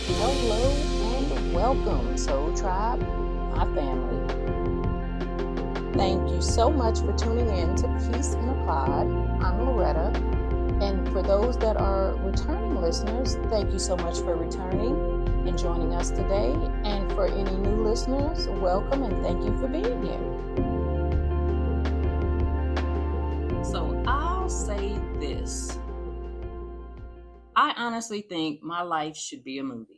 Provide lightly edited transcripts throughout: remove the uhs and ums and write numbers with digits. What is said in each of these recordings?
Hello and welcome, Soul Tribe, my family. Thank you so much for tuning in to Peace in a Pod. I'm Loretta, and for those that are returning listeners, thank you so much for returning and joining us today. And for any new listeners, welcome and thank you for being here. So I'll say this. I honestly think my life should be a movie.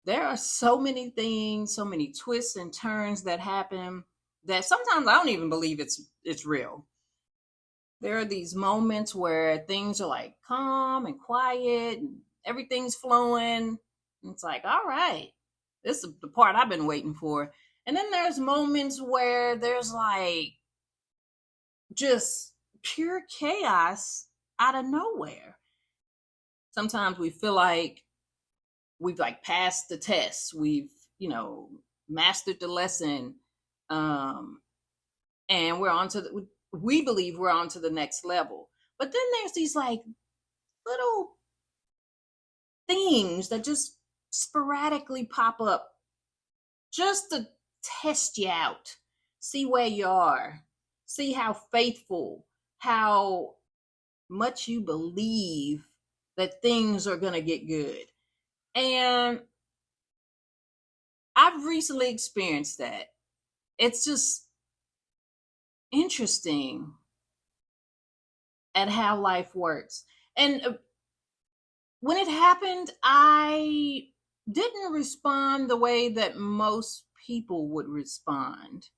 There are so many things, so many twists and turns that happen that sometimes I don't even believe it's real. There are these moments where things are like calm and quiet and everything's flowing. And it's like, all right, this is the part I've been waiting for. And then there's moments where there's like just pure chaos out of nowhere. Sometimes we feel like we've like passed the test. We've, mastered the lesson. And we believe we're on to the next level. But then there's these like little things that just sporadically pop up just to test you out, see where you are, see how faithful, how much you believe that things are going to get good. And I've recently experienced that. It's just interesting at how life works. And when it happened, I didn't respond the way that most people would respond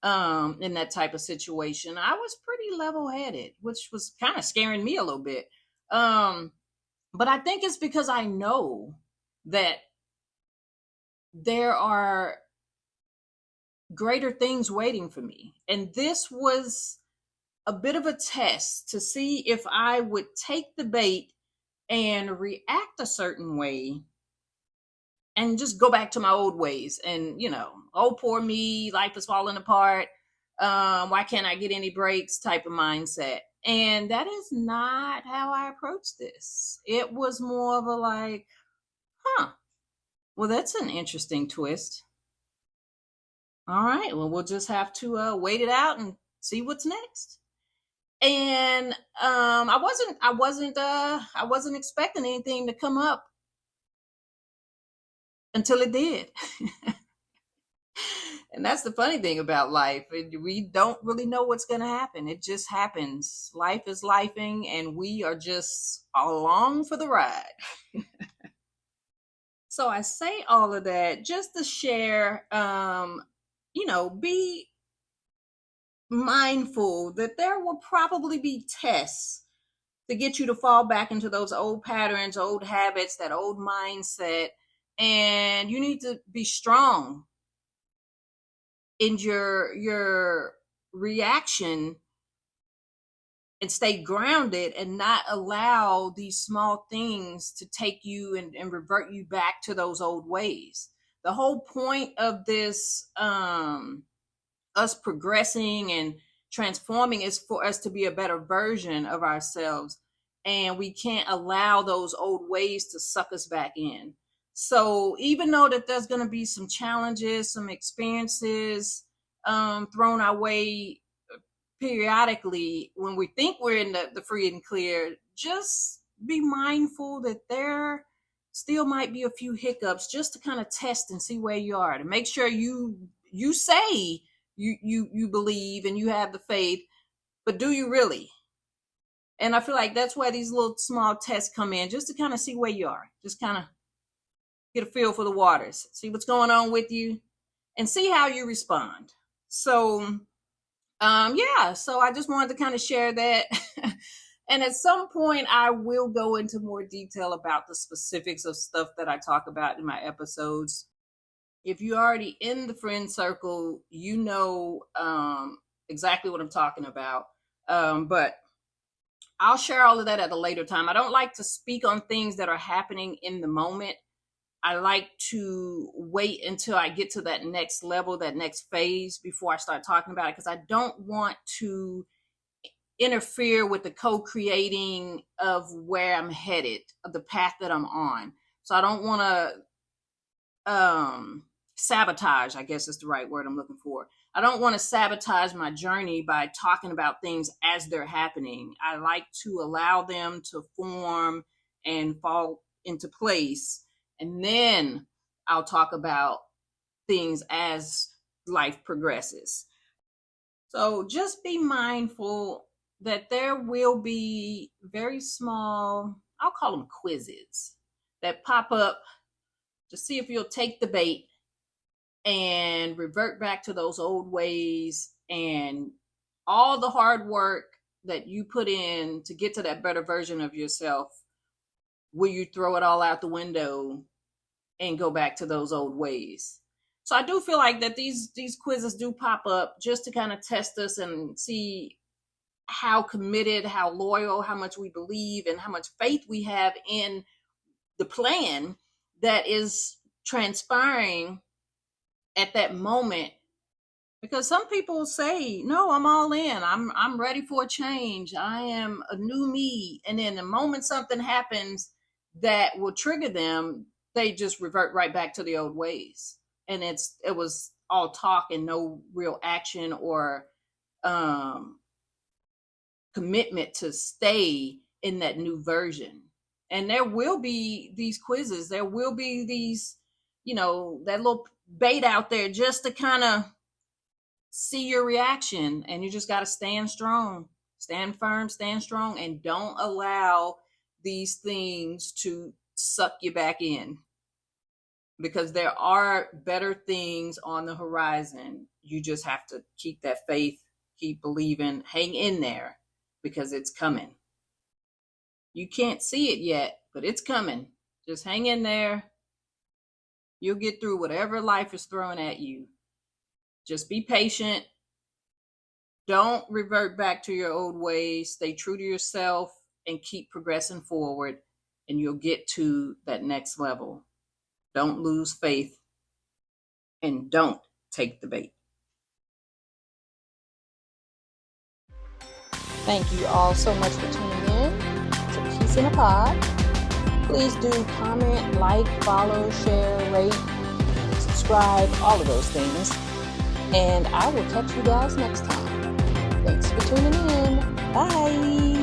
in that type of situation. I was pretty level-headed, which was kind of scaring me a little bit. But I think it's because I know that there are greater things waiting for me. And this was a bit of a test to see if I would take the bait and react a certain way and just go back to my old ways. And, oh, poor me, life is falling apart. Why can't I get any breaks type of mindset? And that is not how I approached this. It was more of a like, well, that's an interesting twist. All right, well, we'll just have to wait it out and see what's next. And I wasn't expecting anything to come up until it did. And that's the funny thing about life. We don't really know what's going to happen. It just happens. Life is lifing, and we are just along for the ride. So I say all of that just to share, be mindful that there will probably be tests to get you to fall back into those old patterns, old habits, that old mindset. And you need to be strong in your reaction and stay grounded and not allow these small things to take you and revert you back to those old ways. The whole point of this, us progressing and transforming, is for us to be a better version of ourselves. And we can't allow those old ways to suck us back in. So even though that there's going to be some challenges, some experiences thrown our way periodically, when we think we're in the free and clear, just be mindful that there still might be a few hiccups, just to kind of test and see where you are, to make sure you say you believe and you have the faith, but do you really? And I feel like that's where these little small tests come in, just to kind of see where you are, just kind of get a feel for the waters, see what's going on with you, and see how you respond. So so I just wanted to kind of share that. And at some point I will go into more detail about the specifics of stuff that I talk about in my episodes. If you're already in the friend circle, you know exactly what I'm talking about. But I'll share all of that at a later time. I don't like to speak on things that are happening in the moment. I like to wait until I get to that next level, that next phase, before I start talking about it, because I don't want to interfere with the co-creating of where I'm headed, of the path that I'm on. So I don't want to sabotage, I guess is the right word I'm looking for. I don't want to sabotage my journey by talking about things as they're happening. I like to allow them to form and fall into place. And then I'll talk about things as life progresses. So just be mindful that there will be very small, I'll call them quizzes, that pop up to see if you'll take the bait and revert back to those old ways, and all the hard work that you put in to get to that better version of yourself, will you throw it all out the window and go back to those old ways? So I do feel like that these quizzes do pop up just to kind of test us and see how committed, how loyal, how much we believe, and how much faith we have in the plan that is transpiring at that moment. Because some people say, no, I'm all in, I'm ready for a change, I am a new me, and then the moment something happens that will trigger them, they just revert right back to the old ways, and it was all talk and no real action or commitment to stay in that new version. And there will be these quizzes, there will be these, that little bait out there just to kind of see your reaction. And you just got to stand strong, stand firm, stand strong, and don't allow these things to suck you back in, because there are better things on the horizon. You just have to keep that faith, keep believing, hang in there, because it's coming. You can't see it yet, but it's coming. Just hang in there. You'll get through whatever life is throwing at you. Just be patient. Don't revert back to your old ways. Stay true to yourself and keep progressing forward, and you'll get to that next level. Don't lose faith, and don't take the bait. Thank you all so much for tuning in to Peace in a Pod. Please do comment, like, follow, share, rate, subscribe, all of those things. And I will catch you guys next time. Thanks for tuning in. Bye.